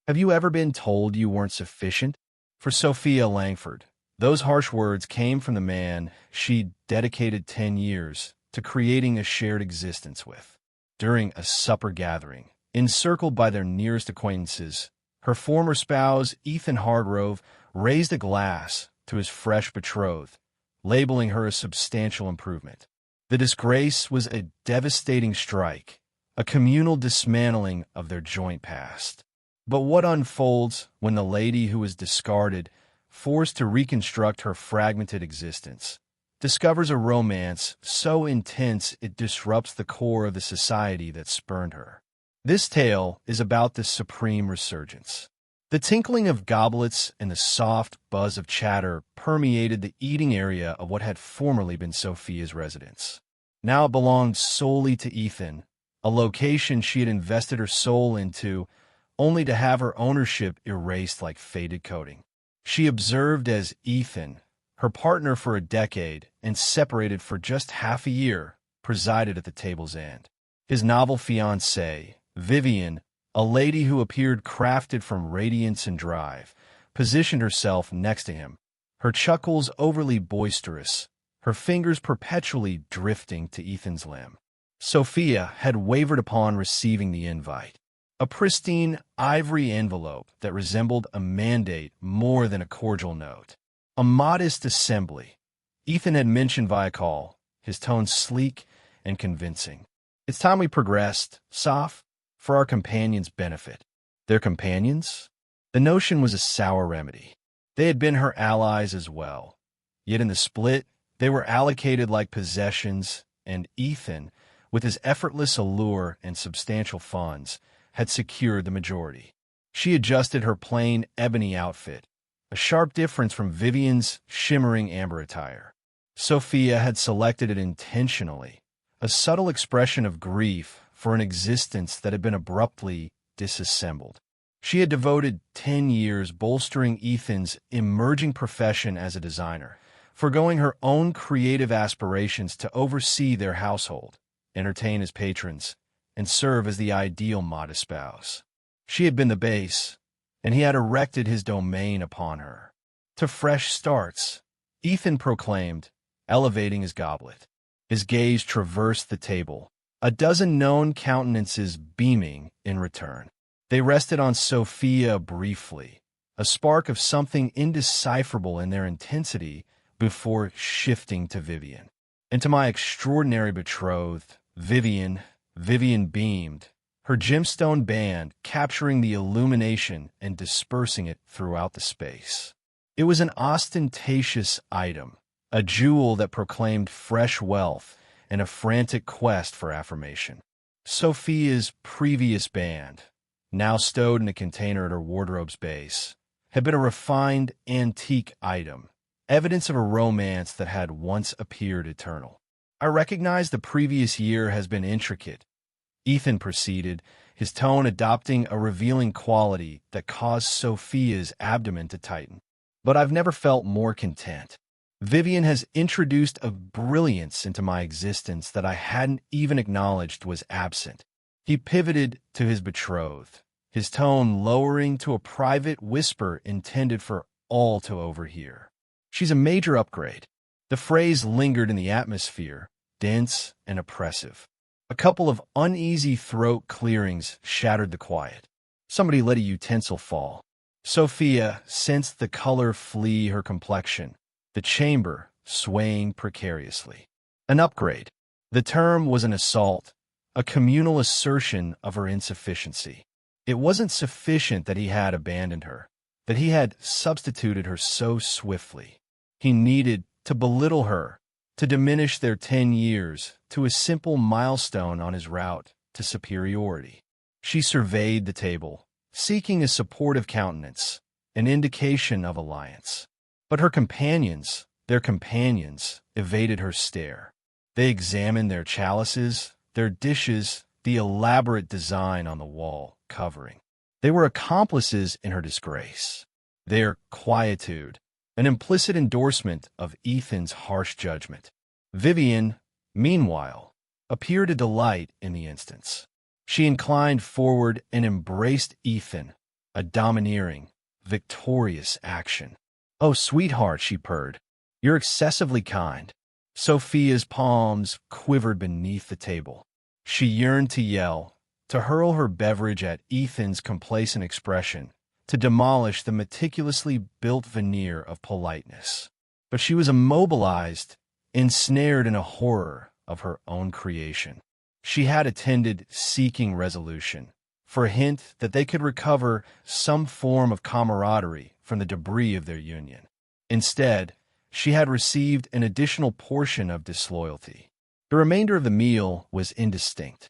Have you ever been told you weren't sufficient? For Sophia Langford, those harsh words came from the man she'd dedicated 10 years to creating a shared existence with. During a supper gathering, encircled by their nearest acquaintances, her former spouse, Ethan Hargrove, raised a glass to his fresh betrothed, labeling her a substantial improvement. The disgrace was a devastating strike, a communal dismantling of their joint past. But what unfolds when the lady who was discarded, forced to reconstruct her fragmented existence, discovers a romance so intense it disrupts the core of the society that spurned her? This tale is about this supreme resurgence. The tinkling of goblets and the soft buzz of chatter permeated the eating area of what had formerly been Sophia's residence. Now it belonged solely to Ethan, a location she had invested her soul into, only to have her ownership erased like faded coating. She observed as Ethan, her partner for a decade and separated for just half a year, presided at the table's end. His novel fiancée, Vivian, a lady who appeared crafted from radiance and drive, positioned herself next to him, her chuckles overly boisterous, her fingers perpetually drifting to Ethan's limb. Sophia had wavered upon receiving the invite. A pristine ivory envelope that resembled a mandate more than a cordial note. A modest assembly. Ethan had mentioned via call, his tone sleek and convincing. It's time we progressed, Soph, for our companions' benefit. Their companions? The notion was a sour remedy. They had been her allies as well. Yet in the split, they were allocated like possessions, and Ethan, with his effortless allure and substantial funds, had secured the majority. She adjusted her plain ebony outfit, a sharp difference from Vivian's shimmering amber attire. Sophia had selected it intentionally, a subtle expression of grief for an existence that had been abruptly disassembled. She had devoted 10 years bolstering Ethan's emerging profession as a designer, foregoing her own creative aspirations to oversee their household, entertain his patrons, and serve as the ideal modest spouse. She had been the base, and he had erected his domain upon her. To fresh starts, Ethan proclaimed, elevating his goblet. His gaze traversed the table, a dozen known countenances beaming in return. They rested on Sophia briefly, a spark of something indecipherable in their intensity before shifting to Vivian. And to my extraordinary betrothed, Vivian beamed, her gemstone band capturing the illumination and dispersing it throughout the space. It was an ostentatious item, a jewel that proclaimed fresh wealth and a frantic quest for affirmation. Sophia's previous band, now stowed in a container at her wardrobe's base, had been a refined antique item, evidence of a romance that had once appeared eternal. I recognize the previous year has been intricate, Ethan proceeded, his tone adopting a revealing quality that caused Sophia's abdomen to tighten. But I've never felt more content. Vivian has introduced a brilliance into my existence that I hadn't even acknowledged was absent. He pivoted to his betrothed, his tone lowering to a private whisper intended for all to overhear. She's a major upgrade. The phrase lingered in the atmosphere, dense and oppressive. A couple of uneasy throat clearings shattered the quiet. Somebody let a utensil fall. Sophia sensed the color flee her complexion, the chamber swaying precariously. An upgrade. The term was an assault, a communal assertion of her insufficiency. It wasn't sufficient that he had abandoned her, that he had substituted her so swiftly. He needed to belittle her, to diminish their 10 years to a simple milestone on his route to superiority. She surveyed the table, seeking a supportive countenance, an indication of alliance. But her companions, their companions, evaded her stare. They examined their chalices, their dishes, the elaborate design on the wall covering. They were accomplices in her disgrace. Their quietude, an implicit endorsement of Ethan's harsh judgment. Vivian, meanwhile, appeared to delight in the instance. She inclined forward and embraced Ethan, a domineering, victorious action. "Oh, sweetheart," she purred, "you're excessively kind." Sophia's palms quivered beneath the table. She yearned to yell, to hurl her beverage at Ethan's complacent expression, to demolish the meticulously built veneer of politeness. But she was immobilized, ensnared in a horror of her own creation. She had attended seeking resolution, for a hint that they could recover some form of camaraderie from the debris of their union. Instead, she had received an additional portion of disloyalty. The remainder of the meal was indistinct.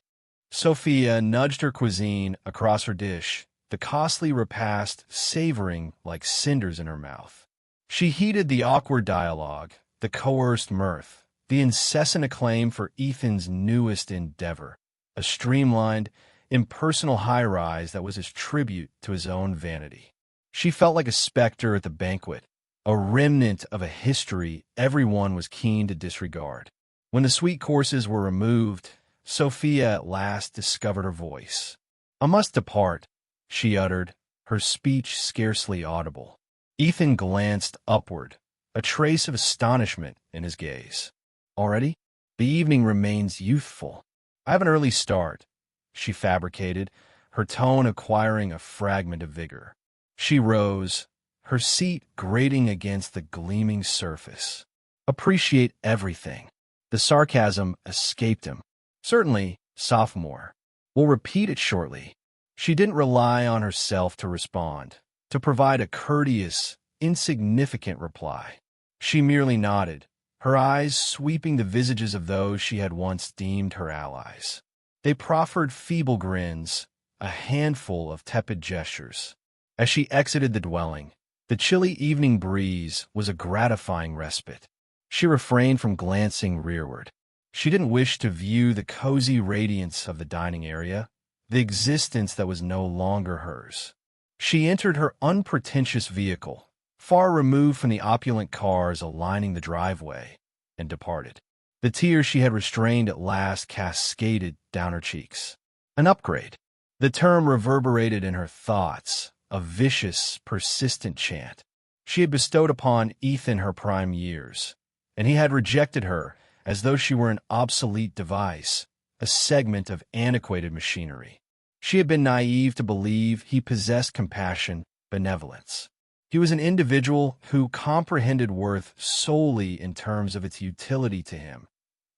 Sophia nudged her cuisine across her dish, the costly repast savoring like cinders in her mouth. She heeded the awkward dialogue, the coerced mirth, the incessant acclaim for Ethan's newest endeavor, a streamlined, impersonal high-rise that was his tribute to his own vanity. She felt like a specter at the banquet, a remnant of a history everyone was keen to disregard. When the sweet courses were removed, Sophia at last discovered her voice. "I must depart," she uttered, her speech scarcely audible. Ethan glanced upward, a trace of astonishment in his gaze. "Already? The evening remains youthful. I have an early start," she fabricated, her tone acquiring a fragment of vigor. She rose, her seat grating against the gleaming surface. "Appreciate everything." The sarcasm escaped him. "Certainly, sophomore. We'll repeat it shortly." She didn't rely on herself to respond, to provide a courteous, insignificant reply. She merely nodded, her eyes sweeping the visages of those she had once deemed her allies. They proffered feeble grins, a handful of tepid gestures. As she exited the dwelling, the chilly evening breeze was a gratifying respite. She refrained from glancing rearward. She didn't wish to view the cozy radiance of the dining area, the existence that was no longer hers. She entered her unpretentious vehicle, far removed from the opulent cars lining the driveway, and departed. The tears she had restrained at last cascaded down her cheeks. An upgrade. The term reverberated in her thoughts, a vicious, persistent chant. She had bestowed upon Ethan her prime years, and he had rejected her as though she were an obsolete device, a segment of antiquated machinery. She had been naive to believe he possessed compassion, benevolence. He was an individual who comprehended worth solely in terms of its utility to him,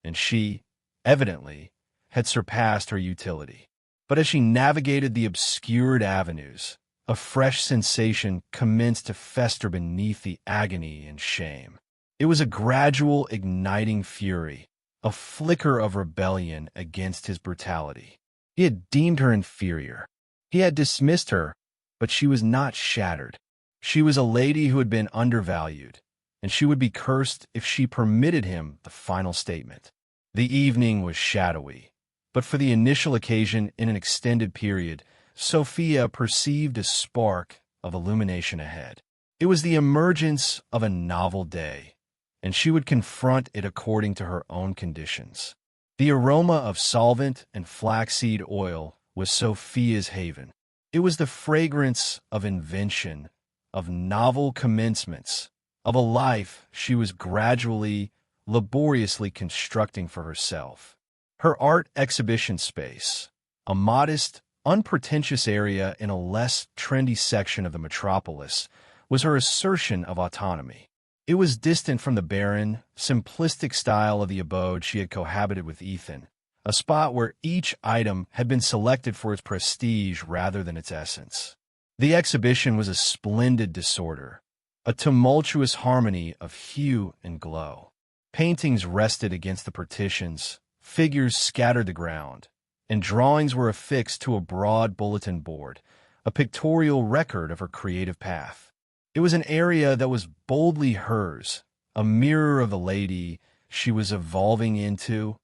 and she, evidently, had surpassed her utility. But as she navigated the obscured avenues, a fresh sensation commenced to fester beneath the agony and shame. It was a gradual, igniting fury, a flicker of rebellion against his brutality. He had deemed her inferior. He had dismissed her, but she was not shattered. She was a lady who had been undervalued, and she would be cursed if she permitted him the final statement. The evening was shadowy, but for the initial occasion in an extended period, Sophia perceived a spark of illumination ahead. It was the emergence of a novel day, and she would confront it according to her own conditions. The aroma of solvent and flaxseed oil was Sophia's haven. It was the fragrance of invention, of novel commencements, of a life she was gradually, laboriously constructing for herself. Her art exhibition space, a modest, unpretentious area in a less trendy section of the metropolis, was her assertion of autonomy. It was distant from the barren, simplistic style of the abode she had cohabited with Ethan, a spot where each item had been selected for its prestige rather than its essence. The exhibition was a splendid disorder, a tumultuous harmony of hue and glow. Paintings rested against the partitions, figures scattered the ground, and drawings were affixed to a broad bulletin board, a pictorial record of her creative path. It was an area that was boldly hers, a mirror of the lady she was evolving into,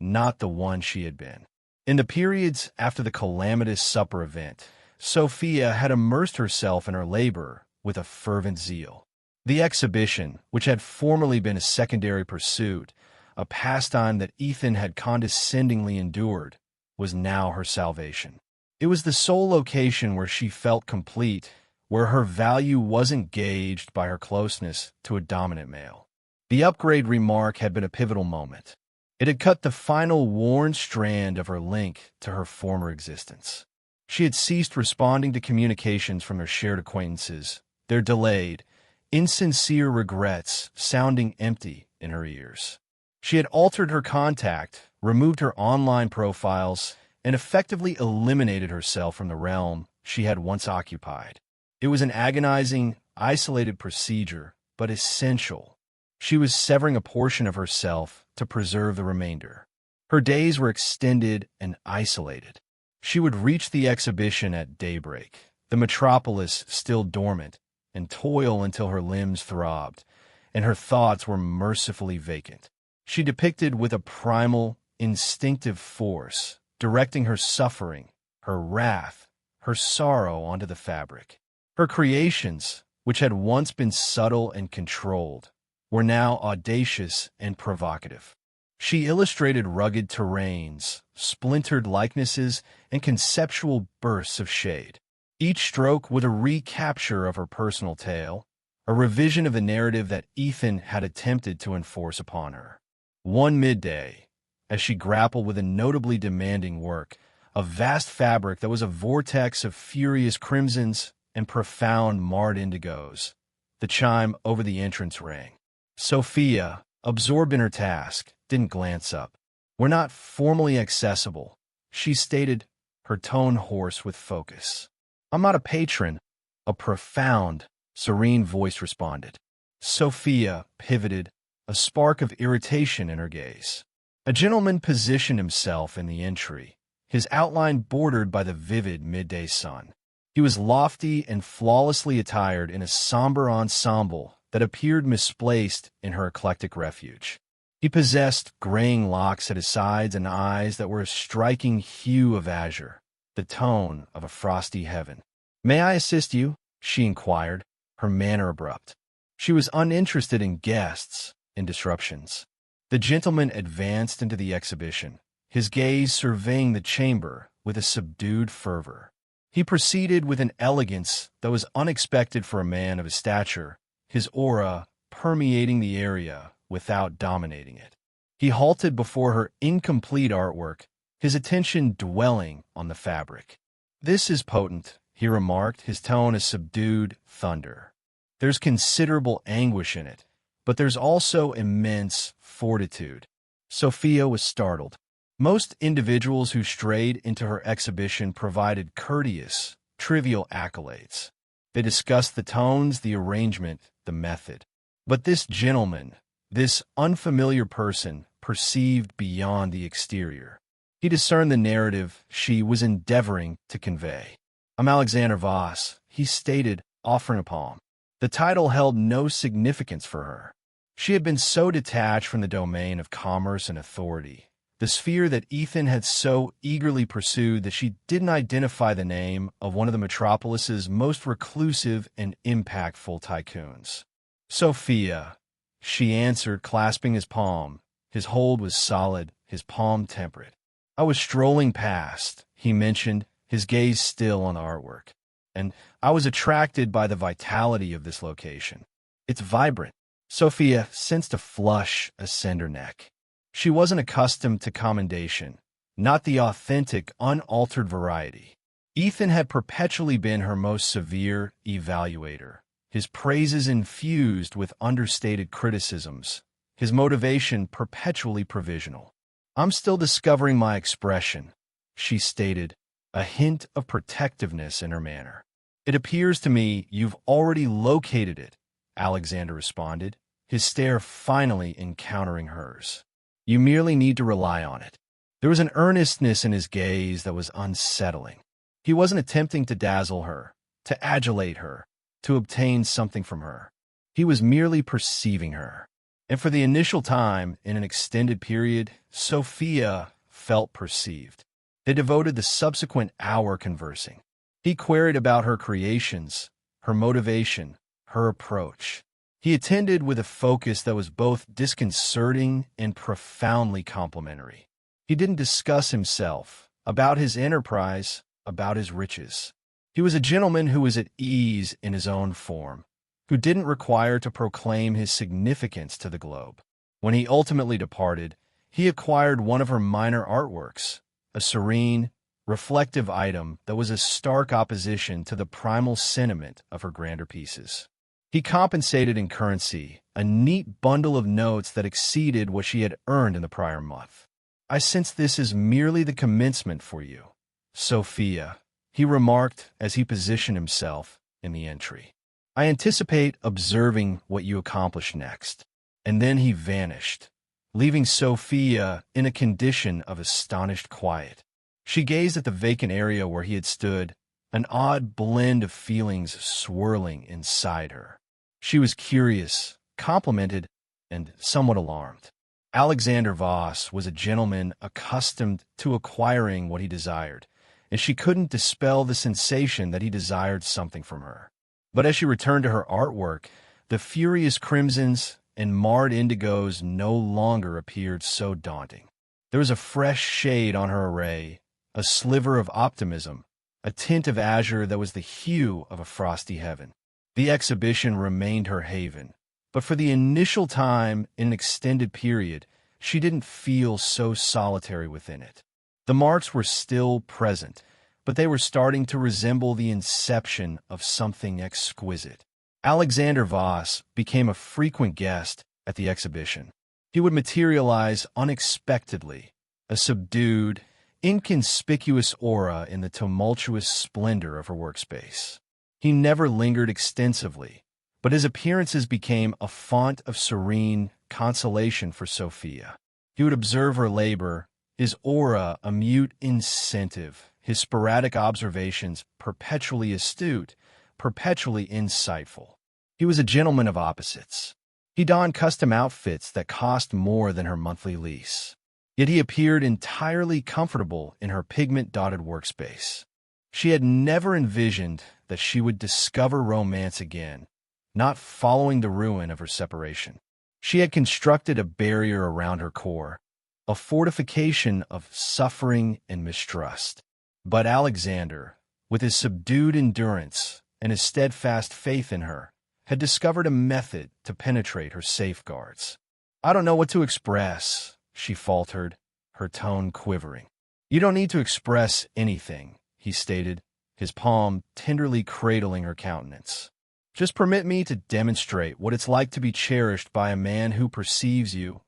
not the one she had been. In the periods after the calamitous supper event, Sophia had immersed herself in her labor with a fervent zeal. The exhibition, which had formerly been a secondary pursuit, a pastime that Ethan had condescendingly endured, was now her salvation. It was the sole location where she felt complete, where her value wasn't gauged by her closeness to a dominant male. The upgrade remark had been a pivotal moment. It had cut the final worn strand of her link to her former existence. She had ceased responding to communications from their shared acquaintances, their delayed, insincere regrets sounding empty in her ears. She had altered her contact, removed her online profiles, and effectively eliminated herself from the realm she had once occupied. It was an agonizing, isolated procedure, but essential. She was severing a portion of herself to preserve the remainder. Her days were extended and isolated. She would reach the exhibition at daybreak, the metropolis still dormant, and toil until her limbs throbbed, and her thoughts were mercifully vacant. She depicted with a primal, instinctive force, directing her suffering, her wrath, her sorrow onto the fabric. Her creations, which had once been subtle and controlled, were now audacious and provocative. She illustrated rugged terrains, splintered likenesses, and conceptual bursts of shade. Each stroke was a recapture of her personal tale, a revision of the narrative that Ethan had attempted to enforce upon her. One midday, as she grappled with a notably demanding work, a vast fabric that was a vortex of furious crimsons and profound marred indigos, the chime over the entrance rang. Sophia, absorbed in her task, didn't glance up. "We're not formally accessible," she stated, her tone hoarse with focus. "I'm not a patron," a profound, serene voice responded. Sophia pivoted, a spark of irritation in her gaze. A gentleman positioned himself in the entry, his outline bordered by the vivid midday sun. He was lofty and flawlessly attired in a somber ensemble that appeared misplaced in her eclectic refuge. He possessed graying locks at his sides and eyes that were a striking hue of azure, the tone of a frosty heaven. "May I assist you?" she inquired, her manner abrupt. She was uninterested in guests, in disruptions. The gentleman advanced into the exhibition, his gaze surveying the chamber with a subdued fervor. He proceeded with an elegance that was unexpected for a man of his stature, his aura permeating the area without dominating it. He halted before her incomplete artwork, his attention dwelling on the fabric. "This is potent," he remarked, his tone a subdued thunder. "There's considerable anguish in it, but there's also immense fortitude." Sophia was startled. Most individuals who strayed into her exhibition provided courteous, trivial accolades. They discussed the tones, the arrangement, the method. But this gentleman, this unfamiliar person, perceived beyond the exterior. He discerned the narrative she was endeavoring to convey. "I'm Alexander Voss," he stated, offering a palm. The title held no significance for her. She had been so detached from the domain of commerce and authority, the sphere that Ethan had so eagerly pursued, that she didn't identify the name of one of the metropolis's most reclusive and impactful tycoons. "Sophia," she answered, clasping his palm. His hold was solid, his palm temperate. "I was strolling past," he mentioned, his gaze still on the artwork, "and I was attracted by the vitality of this location. It's vibrant." Sophia sensed a flush ascend her neck. She wasn't accustomed to commendation, not the authentic, unaltered variety. Ethan had perpetually been her most severe evaluator, his praises infused with understated criticisms, his motivation perpetually provisional. "I'm still discovering my expression," she stated, a hint of protectiveness in her manner. "It appears to me you've already located it," Alexander responded, his stare finally encountering hers. "You merely need to rely on it." There was an earnestness in his gaze that was unsettling. He wasn't attempting to dazzle her, to adulate her, to obtain something from her. He was merely perceiving her. And for the initial time in an extended period, Sophia felt perceived. They devoted the subsequent hour conversing. He queried about her creations, her motivation, her approach. He attended with a focus that was both disconcerting and profoundly complimentary. He didn't discuss himself, about his enterprise, about his riches. He was a gentleman who was at ease in his own form, who didn't require to proclaim his significance to the globe. When he ultimately departed, he acquired one of her minor artworks, a serene, reflective item that was a stark opposition to the primal sentiment of her grander pieces. He compensated in currency, a neat bundle of notes that exceeded what she had earned in the prior month. "I sense this is merely the commencement for you, Sophia," he remarked as he positioned himself in the entry. "I anticipate observing what you accomplish next." And then he vanished, leaving Sophia in a condition of astonished quiet. She gazed at the vacant area where he had stood, an odd blend of feelings swirling inside her. She was curious, complimented, and somewhat alarmed. Alexander Voss was a gentleman accustomed to acquiring what he desired, and she couldn't dispel the sensation that he desired something from her. But as she returned to her artwork, the furious crimsons and marred indigos no longer appeared so daunting. There was a fresh shade on her array, a sliver of optimism, a tint of azure that was the hue of a frosty heaven. The exhibition remained her haven, but for the initial time in an extended period, she didn't feel so solitary within it. The marks were still present, but they were starting to resemble the inception of something exquisite. Alexander Voss became a frequent guest at the exhibition. He would materialize unexpectedly, a subdued, inconspicuous aura in the tumultuous splendor of her workspace. He never lingered extensively, but his appearances became a font of serene consolation for Sophia. He would observe her labor, his aura a mute incentive, his sporadic observations perpetually astute, perpetually insightful. He was a gentleman of opposites. He donned custom outfits that cost more than her monthly lease. Yet he appeared entirely comfortable in her pigment-dotted workspace. She had never envisioned that she would discover romance again, not following the ruin of her separation. She had constructed a barrier around her core, a fortification of suffering and mistrust. But Alexander, with his subdued endurance and his steadfast faith in her, had discovered a method to penetrate her safeguards. "I don't know what to express," she faltered, her tone quivering. "You don't need to express anything," he stated, his palm tenderly cradling her countenance. "Just permit me to demonstrate what it's like to be cherished by a man who perceives you,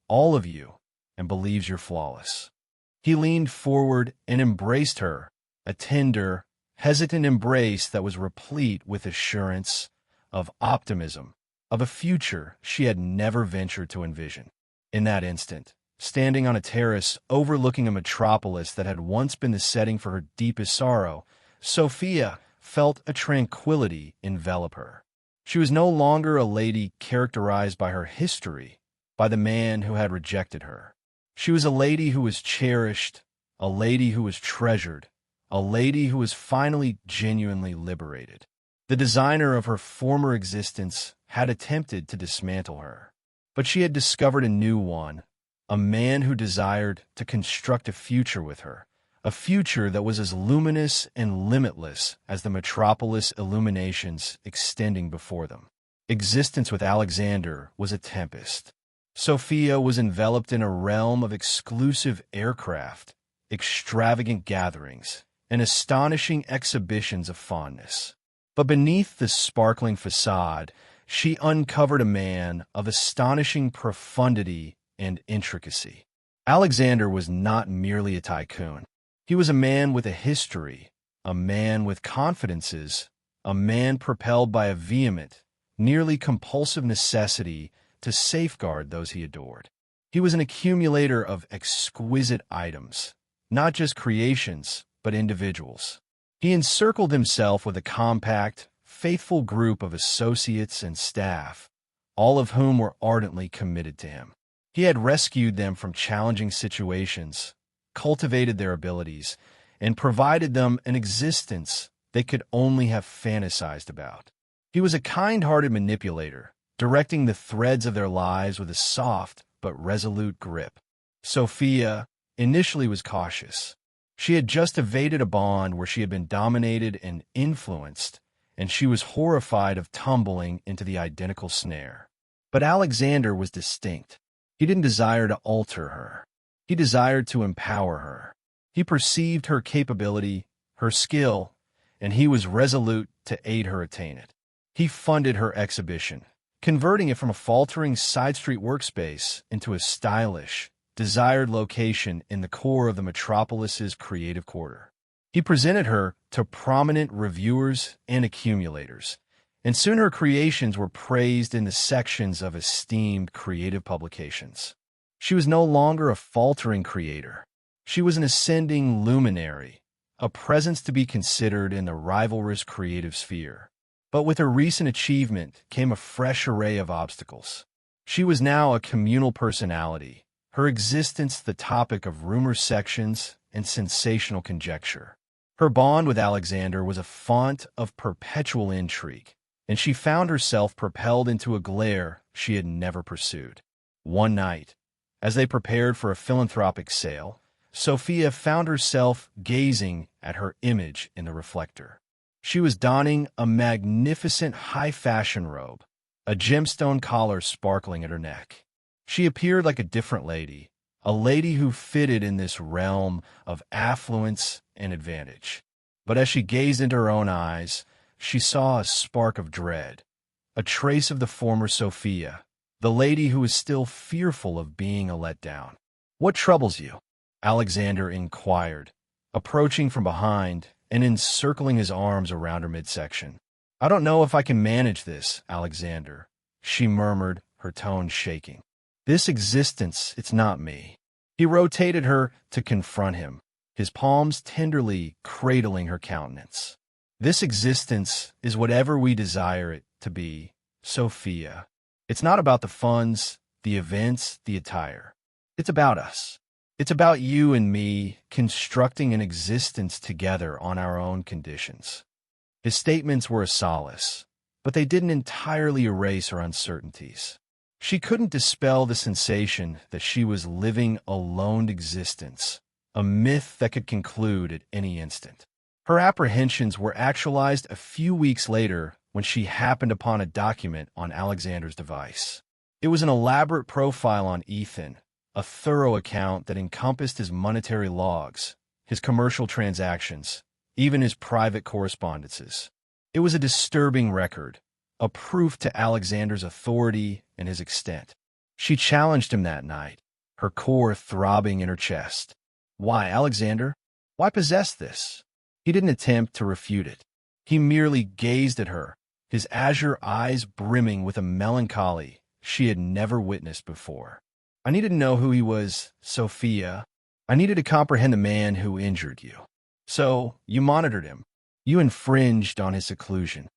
all of you, and believes you're flawless." He leaned forward and embraced her, a tender, hesitant embrace that was replete with assurance, of optimism, of a future she had never ventured to envision. In that instant, standing on a terrace overlooking a metropolis that had once been the setting for her deepest sorrow, Sophia felt a tranquility envelop her. She was no longer a lady characterized by her history, by the man who had rejected her. She was a lady who was cherished, a lady who was treasured, a lady who was finally genuinely liberated. The designer of her former existence had attempted to dismantle her, but she had discovered a new one, a man who desired to construct a future with her, a future that was as luminous and limitless as the metropolis illuminations extending before them. Existence with Alexander was a tempest. Sophia was enveloped in a realm of exclusive aircraft, extravagant gatherings, and astonishing exhibitions of fondness. But beneath the sparkling facade, she uncovered a man of astonishing profundity and intricacy. Alexander was not merely a tycoon. He was a man with a history, a man with confidences, a man propelled by a vehement, nearly compulsive necessity to safeguard those he adored. He was an accumulator of exquisite items, not just creations, but individuals. He encircled himself with a compact, faithful group of associates and staff, all of whom were ardently committed to him. He had rescued them from challenging situations, cultivated their abilities, and provided them an existence they could only have fantasized about. He was a kind-hearted manipulator, directing the threads of their lives with a soft but resolute grip. Sophia initially was cautious. She had just evaded a bond where she had been dominated and influenced, and she was horrified of tumbling into the identical snare. But Alexander was distinct. He didn't desire to alter her. He desired to empower her. He perceived her capability, her skill, and he was resolute to aid her attain it. He funded her exhibition, converting it from a faltering side street workspace into a stylish, desired location in the core of the metropolis's creative quarter. He presented her to prominent reviewers and accumulators, and soon her creations were praised in the sections of esteemed creative publications. She was no longer a faltering creator. She was an ascending luminary, a presence to be considered in the rivalrous creative sphere. But with her recent achievement came a fresh array of obstacles. She was now a communal personality, her existence the topic of rumor sections and sensational conjecture. Her bond with Alexander was a font of perpetual intrigue, and she found herself propelled into a glare she had never pursued. One night, as they prepared for a philanthropic sale, Sophia found herself gazing at her image in the reflector. She was donning a magnificent high-fashion robe, a gemstone collar sparkling at her neck. She appeared like a different lady, a lady who fitted in this realm of affluence and advantage. But as she gazed into her own eyes, she saw a spark of dread, a trace of the former Sophia, the lady who was still fearful of being a letdown. "What troubles you?" Alexander inquired, approaching from behind and encircling his arms around her midsection. "I don't know if I can manage this, Alexander," she murmured, her tone shaking. "This existence, it's not me." He rotated her to confront him, his palms tenderly cradling her countenance. "This existence is whatever we desire it to be, Sophia. It's not about the funds, the events, the attire. It's about us. It's about you and me constructing an existence together on our own conditions." His statements were a solace, but they didn't entirely erase her uncertainties. She couldn't dispel the sensation that she was living a loned existence, a myth that could conclude at any instant. Her apprehensions were actualized a few weeks later when she happened upon a document on Alexander's device. It was an elaborate profile on Ethan, a thorough account that encompassed his monetary logs, his commercial transactions, even his private correspondences. It was a disturbing record, a proof to Alexander's authority and his extent. She challenged him that night, her core throbbing in her chest. "Why, Alexander? Why possess this?" He didn't attempt to refute it. He merely gazed at her, his azure eyes brimming with a melancholy she had never witnessed before. "I needed to know who he was, Sophia. I needed to comprehend the man who injured you. So, you monitored him. You infringed on his seclusion.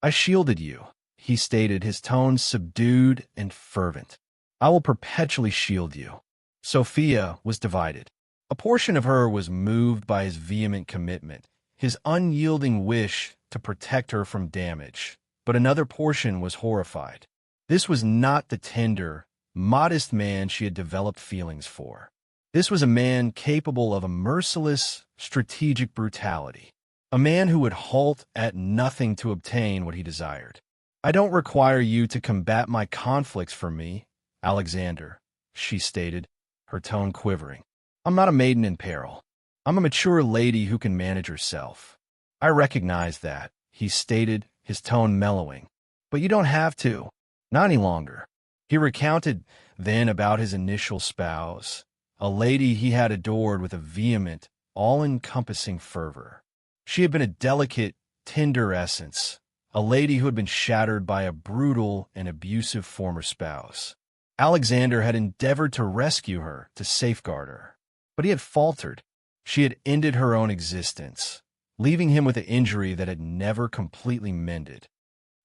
I shielded you," he stated, his tone subdued and fervent. "I will perpetually shield you." Sophia was divided. A portion of her was moved by his vehement commitment, his unyielding wish to protect her from damage, but another portion was horrified. This was not the tender, modest man she had developed feelings for. This was a man capable of a merciless, strategic brutality, a man who would halt at nothing to obtain what he desired. "I don't require you to combat my conflicts for me, Alexander," she stated, her tone quivering. "I'm not a maiden in peril. I'm a mature lady who can manage herself." "I recognize that," he stated, his tone mellowing. "But you don't have to. Not any longer." He recounted then about his initial spouse, a lady he had adored with a vehement, all-encompassing fervor. She had been a delicate, tender essence, a lady who had been shattered by a brutal and abusive former spouse. Alexander had endeavored to rescue her, to safeguard her. But he had faltered. She had ended her own existence, leaving him with an injury that had never completely mended.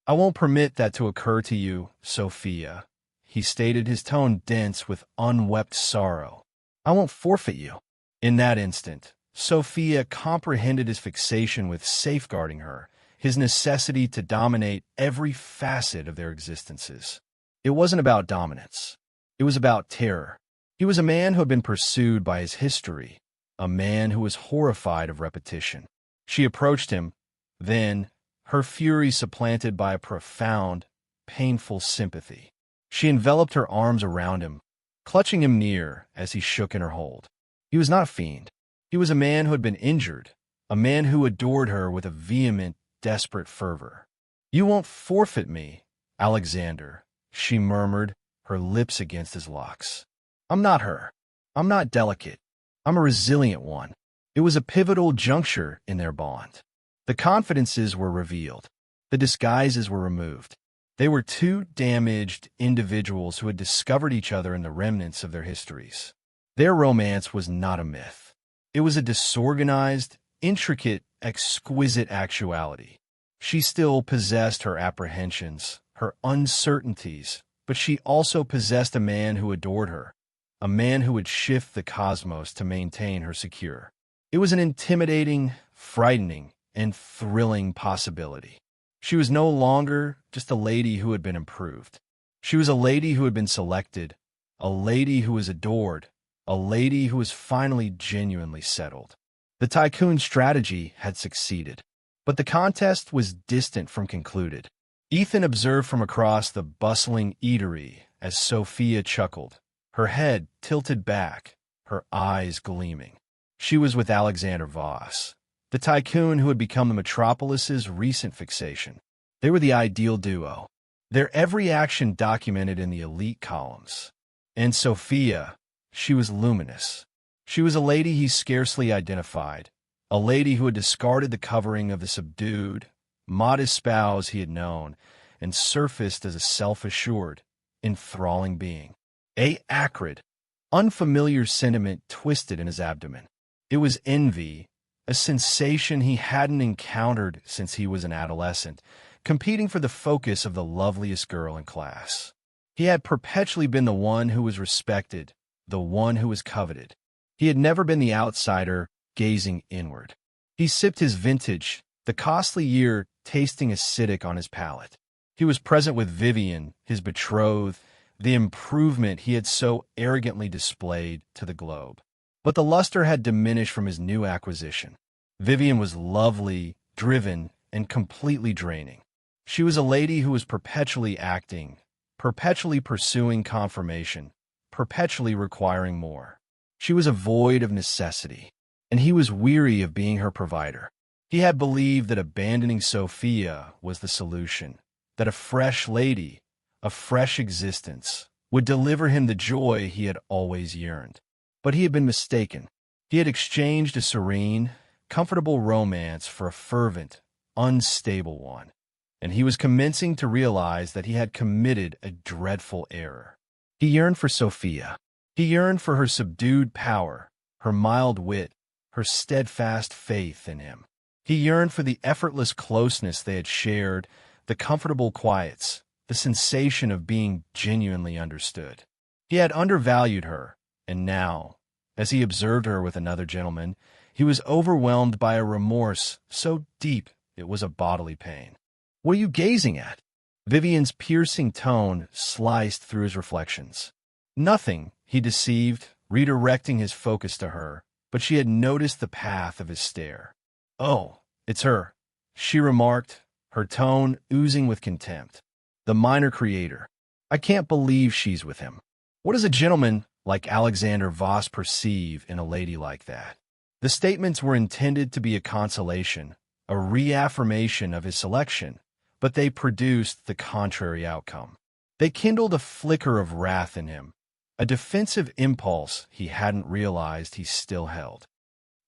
"I won't permit that to occur to you, Sophia," he stated, his tone dense with unwept sorrow. "I won't forfeit you." In that instant, Sophia comprehended his fixation with safeguarding her, his necessity to dominate every facet of their existences. It wasn't about dominance. It was about terror. He was a man who had been pursued by his history, a man who was horrified of repetition. She approached him, then, her fury supplanted by a profound, painful sympathy. She enveloped her arms around him, clutching him near as he shook in her hold. He was not a fiend. He was a man who had been injured, a man who adored her with a vehement, desperate fervor. "You won't forfeit me, Alexander," she murmured, her lips against his locks. "I'm not her. I'm not delicate. I'm a resilient one." It was a pivotal juncture in their bond. The confidences were revealed. The disguises were removed. They were two damaged individuals who had discovered each other in the remnants of their histories. Their romance was not a myth. It was a disorganized, intricate, exquisite actuality. She still possessed her apprehensions, her uncertainties, but she also possessed a man who adored her, a man who would shift the cosmos to maintain her secure. It was an intimidating, frightening, and thrilling possibility. She was no longer just a lady who had been improved. She was a lady who had been selected, a lady who was adored, a lady who was finally genuinely settled. The Tycoon strategy had succeeded, but the contest was distant from concluded. Ethan observed from across the bustling eatery as Sophia chuckled, her head tilted back, her eyes gleaming. She was with Alexander Voss, the tycoon who had become the metropolis's recent fixation. They were the ideal duo, their every action documented in the elite columns. And Sophia, she was luminous. She was a lady he scarcely identified, a lady who had discarded the covering of the subdued, modest spouse he had known and surfaced as a self-assured, enthralling being. A acrid, unfamiliar sentiment twisted in his abdomen. It was envy, a sensation he hadn't encountered since he was an adolescent, competing for the focus of the loveliest girl in class. He had perpetually been the one who was respected, the one who was coveted. He had never been the outsider gazing inward. He sipped his vintage, the costly year tasting acidic on his palate. He was present with Vivian, his betrothed, the improvement he had so arrogantly displayed to the globe. But the luster had diminished from his new acquisition. Vivian was lovely, driven, and completely draining. She was a lady who was perpetually acting, perpetually pursuing confirmation, perpetually requiring more. She was a void of necessity, and he was weary of being her provider. He had believed that abandoning Sophia was the solution, that a fresh lady, a fresh existence, would deliver him the joy he had always yearned. But he had been mistaken. He had exchanged a serene, comfortable romance for a fervent, unstable one, and he was commencing to realize that he had committed a dreadful error. He yearned for Sophia. He yearned for her subdued power, her mild wit, her steadfast faith in him. He yearned for the effortless closeness they had shared, the comfortable quiets, the sensation of being genuinely understood. He had undervalued her, and now, as he observed her with another gentleman, he was overwhelmed by a remorse so deep it was a bodily pain. "What are you gazing at?" Vivian's piercing tone sliced through his reflections. "Nothing," he deceived, redirecting his focus to her, but she had noticed the path of his stare. "Oh, it's her," she remarked, her tone oozing with contempt. "The minor creator. I can't believe she's with him. What does a gentleman like Alexander Voss perceive in a lady like that?" The statements were intended to be a consolation, a reaffirmation of his selection, but they produced the contrary outcome. They kindled a flicker of wrath in him, a defensive impulse he hadn't realized he still held.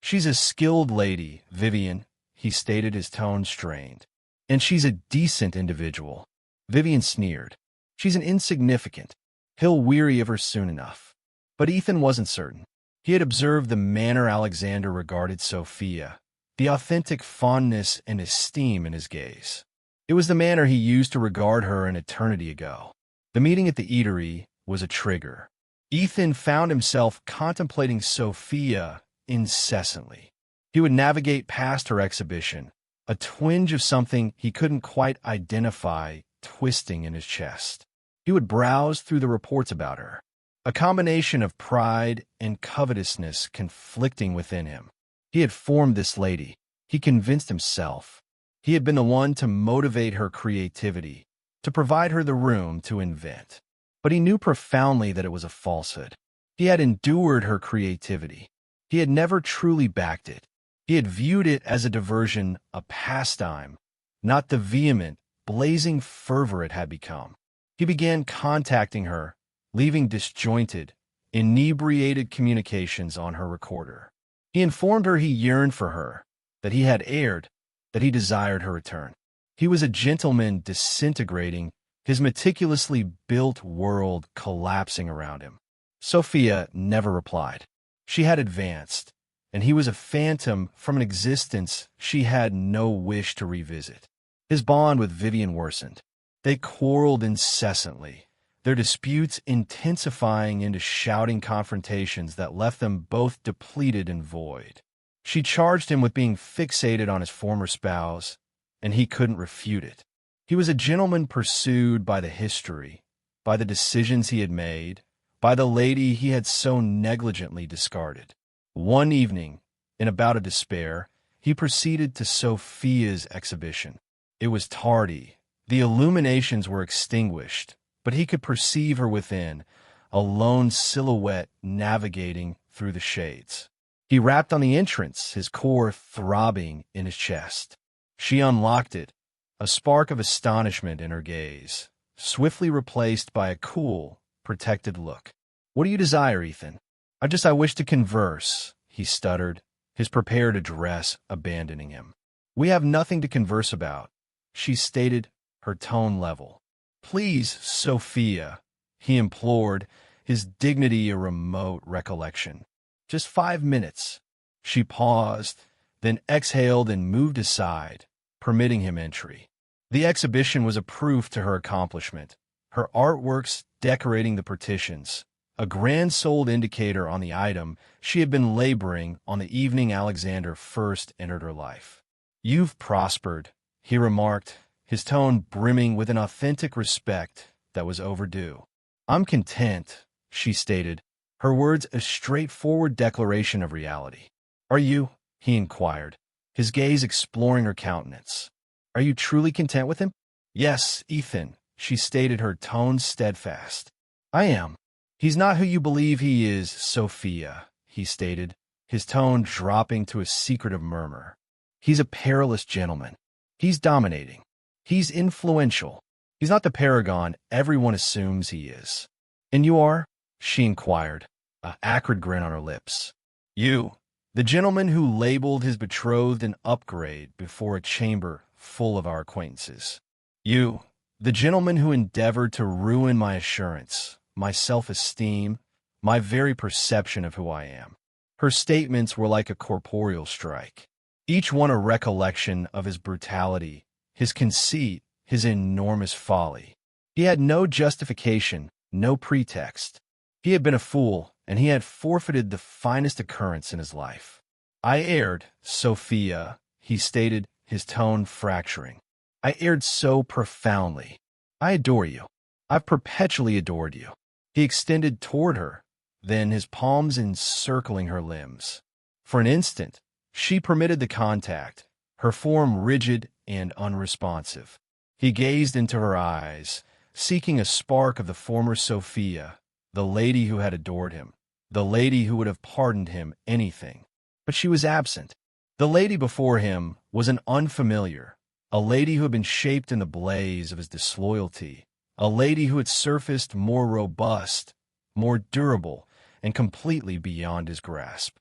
"She's a skilled lady, Vivian," he stated, his tone strained. "And she's a decent individual." Vivian sneered. "She's an insignificant. He'll weary of her soon enough." But Ethan wasn't certain. He had observed the manner Alexander regarded Sophia, the authentic fondness and esteem in his gaze. It was the manner he used to regard her an eternity ago. The meeting at the eatery was a trigger. Ethan found himself contemplating Sophia incessantly. He would navigate past her exhibition, a twinge of something he couldn't quite identify twisting in his chest. He would browse through the reports about her. a combination of pride and covetousness conflicting within him. He had formed this lady, he convinced himself. He had been the one to motivate her creativity, to provide her the room to invent. But he knew profoundly that it was a falsehood. He had endured her creativity. He had never truly backed it. He had viewed it as a diversion, a pastime, not the vehement, blazing fervor it had become. He began contacting her, leaving disjointed, inebriated communications on her recorder. He informed her he yearned for her, that he had erred, that he desired her return. He was a gentleman disintegrating, his meticulously built world collapsing around him. Sophia never replied. She had advanced, and he was a phantom from an existence she had no wish to revisit. His bond with Vivian worsened. They quarreled incessantly, their disputes intensifying into shouting confrontations that left them both depleted and void. She charged him with being fixated on his former spouse, and he couldn't refute it. He was a gentleman pursued by the history, by the decisions he had made, by the lady he had so negligently discarded. One evening, in a bout of despair, he proceeded to Sophia's exhibition. It was tardy. The illuminations were extinguished, but he could perceive her within, a lone silhouette navigating through the shades. He rapped on the entrance, his core throbbing in his chest. She unlocked it, a spark of astonishment in her gaze, swiftly replaced by a cool, protected look. "What do you desire, Ethan?" I wish to converse," he stuttered, his prepared address abandoning him. "We have nothing to converse about," she stated, her tone level. "Please, Sophia," he implored, his dignity a remote recollection. "Just 5 minutes." She paused, then exhaled and moved aside, permitting him entry. The exhibition was a proof to her accomplishment, her artworks decorating the partitions, a grand-souled indicator on the item she had been laboring on the evening Alexander first entered her life. "You've prospered," he remarked, his tone brimming with an authentic respect that was overdue. "I'm content," she stated, her words a straightforward declaration of reality. "Are you?" he inquired, his gaze exploring her countenance. "Are you truly content with him?" "Yes, Ethan," she stated, her tone steadfast. "I am." "He's not who you believe he is, Sophia," he stated, his tone dropping to a secretive murmur. "He's a perilous gentleman. He's dominating. He's influential. He's not the paragon everyone assumes he is." "And you are?" she inquired, an acrid grin on her lips. "You, the gentleman who labeled his betrothed an upgrade before a chamber full of our acquaintances. You, the gentleman who endeavored to ruin my assurance, my self-esteem, my very perception of who I am." Her statements were like a corporeal strike, each one a recollection of his brutality, his conceit, his enormous folly. He had no justification, no pretext. He had been a fool, and he had forfeited the finest occurrence in his life. "I erred, Sophia," he stated, his tone fracturing. "I erred so profoundly. I adore you. I've perpetually adored you." He extended toward her, then his palms encircling her limbs. For an instant, she permitted the contact, her form rigid and unresponsive. He gazed into her eyes, seeking a spark of the former Sophia, the lady who had adored him, the lady who would have pardoned him anything. But she was absent. The lady before him was an unfamiliar, a lady who had been shaped in the blaze of his disloyalty, a lady who had surfaced more robust, more durable, and completely beyond his grasp.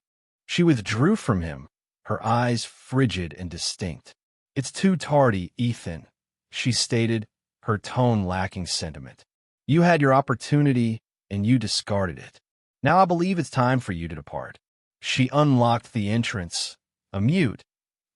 She withdrew from him, her eyes frigid and distinct. "It's too tardy, Ethan," she stated, her tone lacking sentiment. "You had your opportunity, and you discarded it. Now I believe it's time for you to depart." She unlocked the entrance, a mute,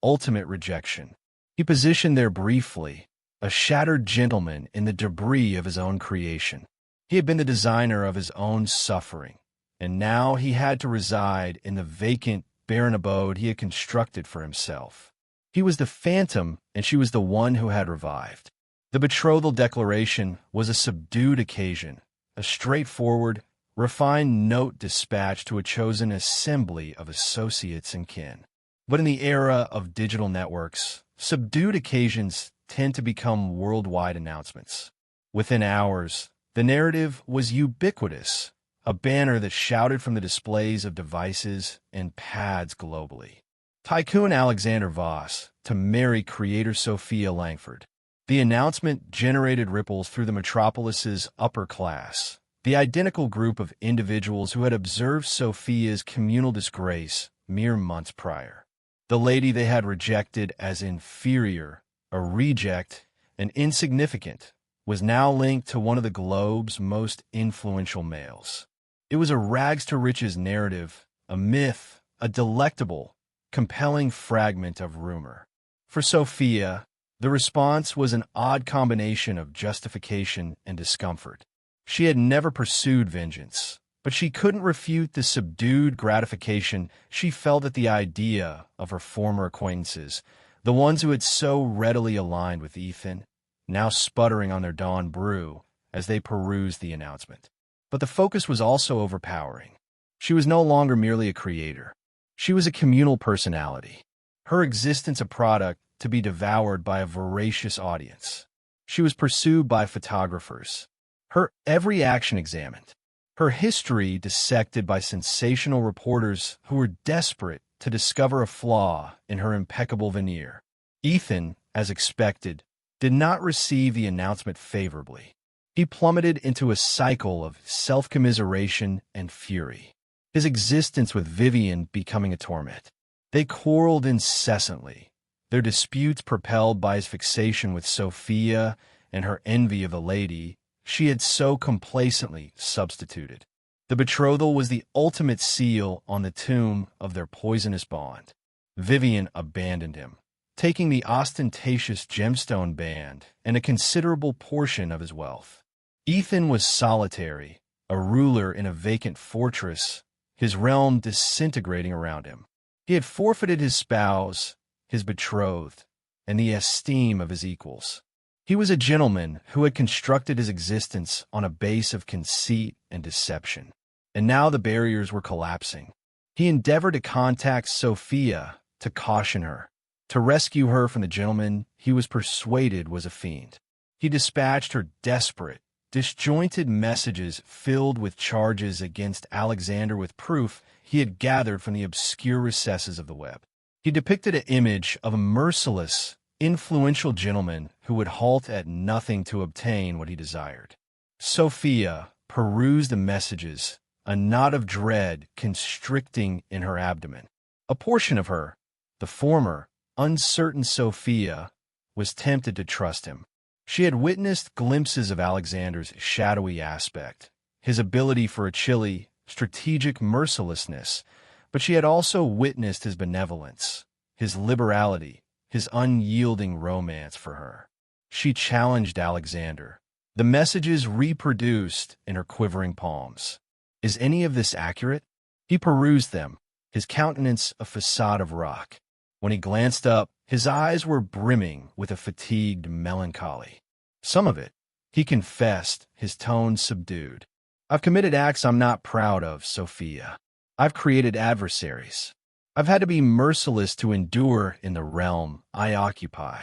ultimate rejection. He positioned there briefly, a shattered gentleman in the debris of his own creation. He had been the designer of his own suffering, and now he had to reside in the vacant, barren abode he had constructed for himself. He was the phantom, and she was the one who had revived. The betrothal declaration was a subdued occasion, a straightforward, refined note dispatched to a chosen assembly of associates and kin. But in the era of digital networks, subdued occasions tend to become worldwide announcements. Within hours, the narrative was ubiquitous, a banner that shouted from the displays of devices and pads globally. Tycoon Alexander Voss to marry creator Sophia Langford. The announcement generated ripples through the metropolis's upper class, the identical group of individuals who had observed Sophia's communal disgrace mere months prior. The lady they had rejected as inferior, a reject, and insignificant, was now linked to one of the globe's most influential males. It was a rags-to-riches narrative, a myth, a delectable, compelling fragment of rumor. For Sophia, the response was an odd combination of justification and discomfort. She had never pursued vengeance, but she couldn't refute the subdued gratification she felt at the idea of her former acquaintances, the ones who had so readily aligned with Ethan, now sputtering on their dawn brew as they perused the announcement. But the focus was also overpowering. She was no longer merely a creator. She was a communal personality, her existence a product to be devoured by a voracious audience. She was pursued by photographers, her every action examined, her history dissected by sensational reporters who were desperate to discover a flaw in her impeccable veneer. Ethan, as expected, did not receive the announcement favorably. He plummeted into a cycle of self-commiseration and fury, his existence with Vivian becoming a torment. They quarreled incessantly, their disputes propelled by his fixation with Sophia and her envy of the lady she had so complacently substituted. The betrothal was the ultimate seal on the tomb of their poisonous bond. Vivian abandoned him, taking the ostentatious gemstone band and a considerable portion of his wealth. Ethan was solitary, a ruler in a vacant fortress, his realm disintegrating around him. He had forfeited his spouse, his betrothed, and the esteem of his equals. He was a gentleman who had constructed his existence on a base of conceit and deception, and now the barriers were collapsing. He endeavored to contact Sophia, to caution her, to rescue her from the gentleman he was persuaded was a fiend. He dispatched her desperate, disjointed messages filled with charges against Alexander with proof he had gathered from the obscure recesses of the web. He depicted an image of a merciless, influential gentleman who would halt at nothing to obtain what he desired. Sophia perused the messages, a knot of dread constricting in her abdomen. A portion of her, the former, uncertain Sophia, was tempted to trust him. She had witnessed glimpses of Alexander's shadowy aspect, his ability for a chilly, strategic mercilessness, but she had also witnessed his benevolence, his liberality, his unyielding romance for her. She challenged Alexander, the messages reproduced in her quivering palms. Is any of this accurate? He perused them, his countenance a facade of rock. When he glanced up, his eyes were brimming with a fatigued melancholy. Some of it, he confessed, his tone subdued. I've committed acts I'm not proud of, Sophia. I've created adversaries. I've had to be merciless to endure in the realm I occupy.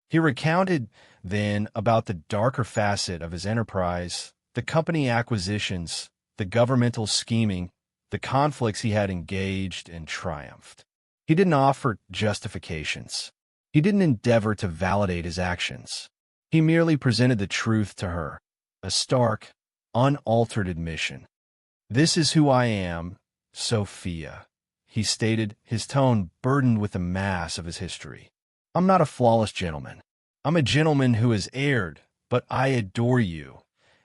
He recounted, then, about the darker facet of his enterprise, the company acquisitions, the governmental scheming, the conflicts he had engaged and triumphed. He didn't offer justifications. He didn't endeavor to validate his actions. He merely presented the truth to her, a stark, unaltered admission. This is who I am, Sophia, he stated, his tone burdened with the mass of his history. I'm not a flawless gentleman. I'm a gentleman who has erred, but I adore you,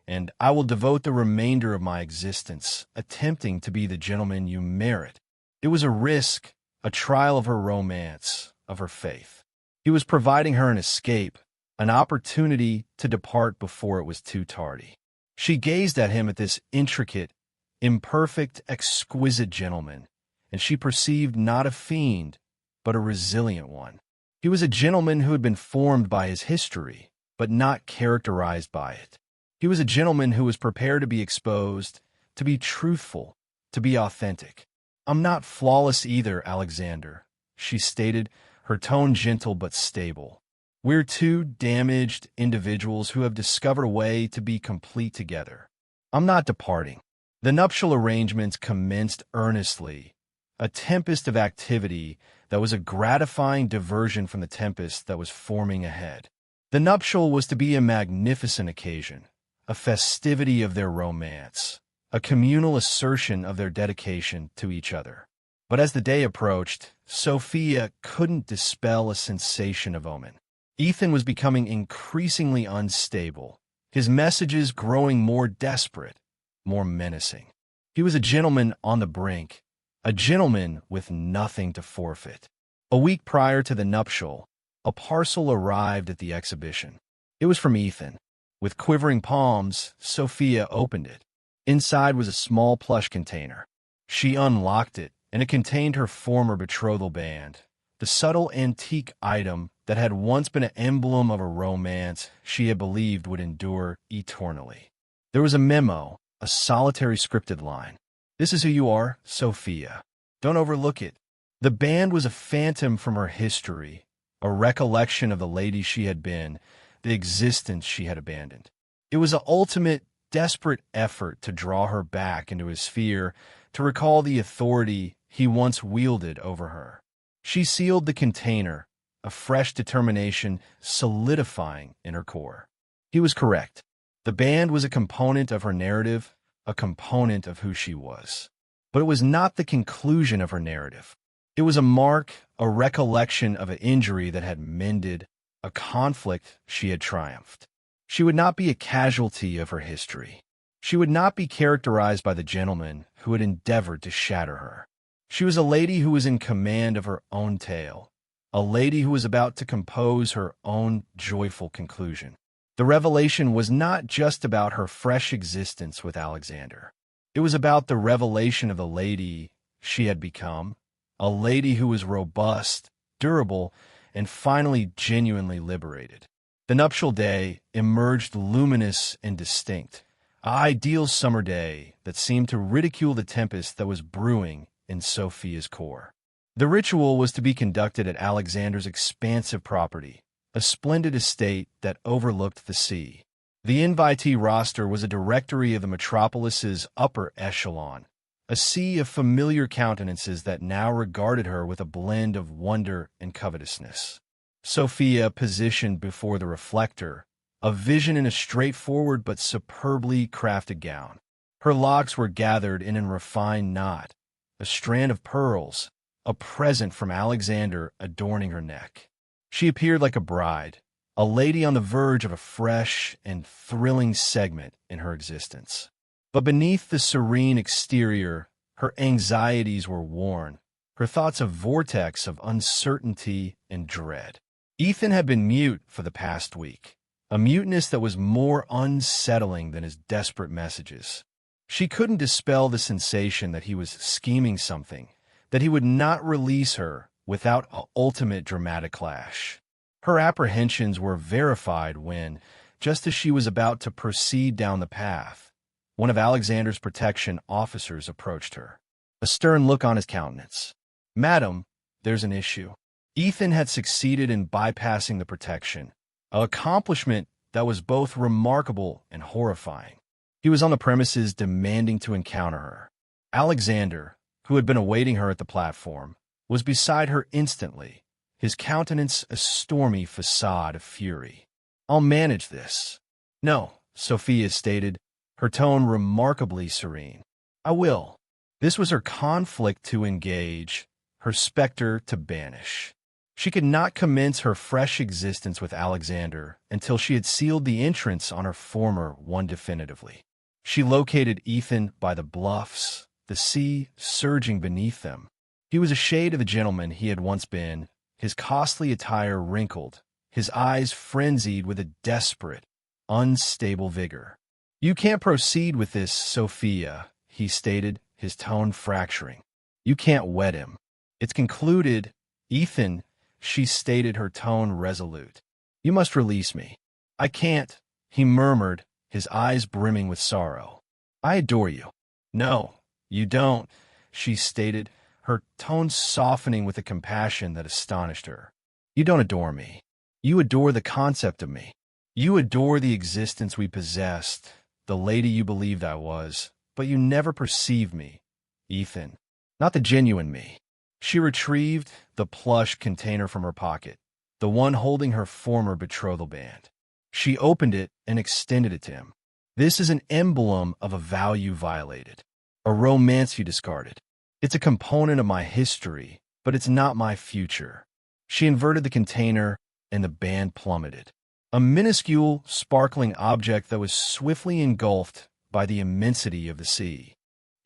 and I will devote the remainder of my existence attempting to be the gentleman you merit. It was a risk, a trial of her romance, of her faith. He was providing her an escape, an opportunity to depart before it was too tardy. She gazed at him, at this intricate, imperfect, exquisite gentleman, and she perceived not a fiend, but a resilient one. He was a gentleman who had been formed by his history, but not characterized by it. He was a gentleman who was prepared to be exposed, to be truthful, to be authentic. I'm not flawless either, Alexander, she stated, her tone gentle but stable. We're two damaged individuals who have discovered a way to be complete together. I'm not departing. The nuptial arrangements commenced earnestly, a tempest of activity that was a gratifying diversion from the tempest that was forming ahead. The nuptial was to be a magnificent occasion, a festivity of their romance, a communal assertion of their dedication to each other. But as the day approached, Sophia couldn't dispel a sensation of omen. Ethan was becoming increasingly unstable, his messages growing more desperate, more menacing. He was a gentleman on the brink, a gentleman with nothing to forfeit. A week prior to the nuptial, a parcel arrived at the exhibition. It was from Ethan. With quivering palms, Sophia opened it. Inside was a small plush container. She unlocked it, and it contained her former betrothal band, the subtle antique item that had once been an emblem of a romance she had believed would endure eternally. There was a memo, a solitary scripted line. "This is who you are, Sophia. Don't overlook it." The band was a phantom from her history, a recollection of the lady she had been, the existence she had abandoned. It was an ultimate, desperate effort to draw her back into his sphere, to recall the authority he once wielded over her. She sealed the container, a fresh determination solidifying in her core. He was correct. The band was a component of her narrative, a component of who she was. But it was not the conclusion of her narrative. It was a mark, a recollection of an injury that had mended, a conflict she had triumphed. She would not be a casualty of her history. She would not be characterized by the gentleman who had endeavored to shatter her. She was a lady who was in command of her own tale, a lady who was about to compose her own joyful conclusion. The revelation was not just about her fresh existence with Alexander. It was about the revelation of the lady she had become, a lady who was robust, durable, and finally genuinely liberated. The nuptial day emerged luminous and distinct, an ideal summer day that seemed to ridicule the tempest that was brewing in Sophia's core. The ritual was to be conducted at Alexander's expansive property, a splendid estate that overlooked the sea. The invitee roster was a directory of the metropolis's upper echelon, a sea of familiar countenances that now regarded her with a blend of wonder and covetousness. Sophia positioned before the reflector, a vision in a straightforward but superbly crafted gown. Her locks were gathered in a refined knot, a strand of pearls, a present from Alexander adorning her neck. She appeared like a bride, a lady on the verge of a fresh and thrilling segment in her existence. But beneath the serene exterior, her anxieties were worn, her thoughts a vortex of uncertainty and dread. Ethan had been mute for the past week, a muteness that was more unsettling than his desperate messages. She couldn't dispel the sensation that he was scheming something, that he would not release her without an ultimate dramatic clash. Her apprehensions were verified when, just as she was about to proceed down the path, one of Alexander's protection officers approached her, a stern look on his countenance. "Madam, there's an issue." Ethan had succeeded in bypassing the protection, an accomplishment that was both remarkable and horrifying. He was on the premises demanding to encounter her. Alexander, who had been awaiting her at the platform, was beside her instantly, his countenance a stormy facade of fury. "I'll manage this." "No," Sophia stated, her tone remarkably serene. "I will." This was her conflict to engage, her specter to banish. She could not commence her fresh existence with Alexander until she had sealed the entrance on her former one definitively. She located Ethan by the bluffs, the sea surging beneath them. He was a shade of the gentleman he had once been, his costly attire wrinkled, his eyes frenzied with a desperate, unstable vigor. "You can't proceed with this, Sophia," he stated, his tone fracturing. "You can't wed him. It's concluded." "Ethan," she stated, her tone resolute. "You must release me." "I can't," he murmured, his eyes brimming with sorrow. "I adore you. No, you don't, she stated, her tone softening with a compassion that astonished her. You don't adore me. You adore the concept of me. You adore the existence we possessed, the lady you believed I was, but you never perceived me, Ethan. Not the genuine me. She retrieved the plush container from her pocket, the one holding her former betrothal band. She opened it and extended it to him. This is an emblem of a value violated, a romance you discarded. It's a component of my history, but it's not my future. She inverted the container, and the band plummeted. A minuscule, sparkling object that was swiftly engulfed by the immensity of the sea.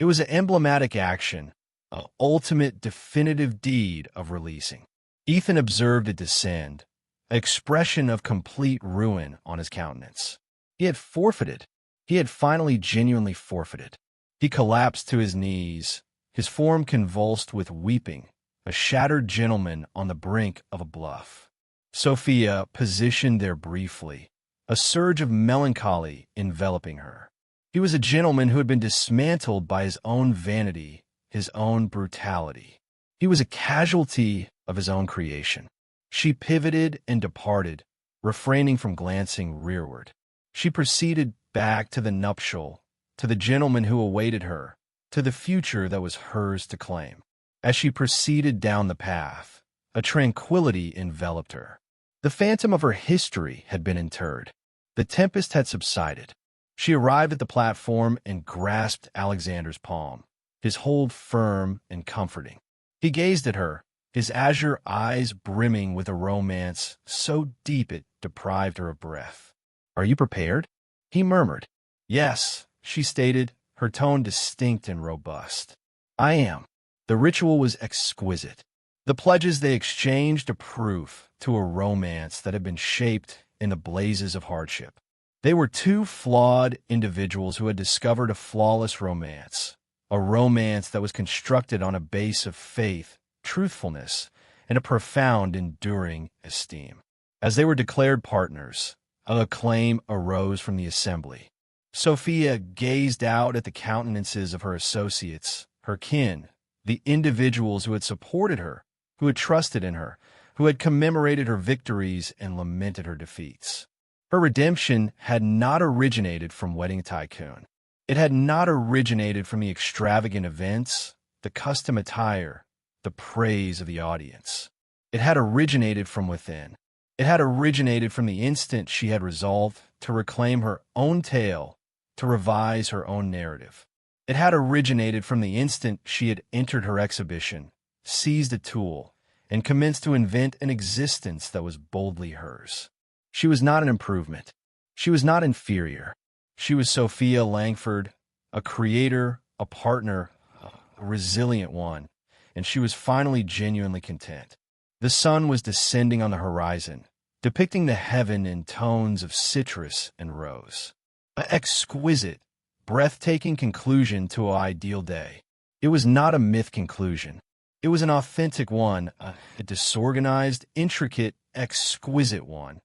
It was an emblematic action, an ultimate definitive deed of releasing. Ethan observed it descend, an expression of complete ruin on his countenance. He had forfeited. He had finally genuinely forfeited. He collapsed to his knees, his form convulsed with weeping, a shattered gentleman on the brink of a bluff. Sophia positioned there briefly, a surge of melancholy enveloping her. He was a gentleman who had been dismantled by his own vanity, his own brutality. He was a casualty of his own creation. She pivoted and departed, refraining from glancing rearward. She proceeded back to the nuptial, to the gentleman who awaited her, to the future that was hers to claim. As she proceeded down the path, a tranquility enveloped her. The phantom of her history had been interred. The tempest had subsided. She arrived at the platform and grasped Alexander's palm, his hold firm and comforting. He gazed at her, his azure eyes brimming with a romance so deep it deprived her of breath. "Are you prepared?" he murmured. "Yes," she stated, her tone distinct and robust. "I am." The ritual was exquisite. The pledges they exchanged a proof to a romance that had been shaped in the blazes of hardship. They were two flawed individuals who had discovered a flawless romance, a romance that was constructed on a base of faith, truthfulness, and a profound, enduring esteem. As they were declared partners, an acclaim arose from the assembly. Sophia gazed out at the countenances of her associates, her kin, the individuals who had supported her, who had trusted in her, who had commemorated her victories and lamented her defeats. Her redemption had not originated from Weds Tycoon. It had not originated from the extravagant events, the custom attire, the praise of the audience. It had originated from within. It had originated from the instant she had resolved to reclaim her own tale, to revise her own narrative. It had originated from the instant she had entered her exhibition, seized a tool, and commenced to invent an existence that was boldly hers. She was not an improvement. She was not inferior. She was Sophia Langford, a creator, a partner, a resilient one, and she was finally genuinely content. The sun was descending on the horizon, depicting the heaven in tones of citrus and rose. An exquisite, breathtaking conclusion to an ideal day. It was not a myth conclusion. It was an authentic one, a disorganized, intricate, exquisite one,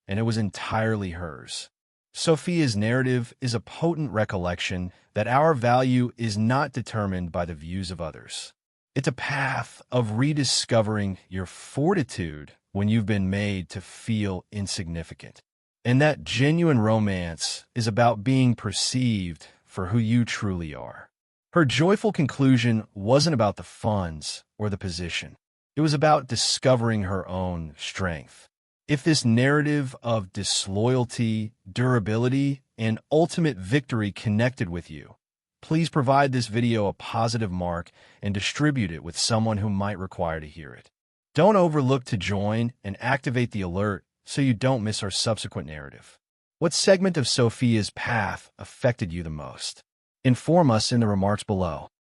and it was entirely hers. Sophia's narrative is a potent recollection that our value is not determined by the views of others. It's a path of rediscovering your fortitude when you've been made to feel insignificant. And that genuine romance is about being perceived for who you truly are. Her joyful conclusion wasn't about the funds or the position. It was about discovering her own strength. If this narrative of disloyalty, durability, and ultimate victory connected with you, please provide this video a positive mark and distribute it with someone who might require to hear it. Don't overlook to join and activate the alert so you don't miss our subsequent narrative. What segment of Sophia's path affected you the most? Inform us in the remarks below.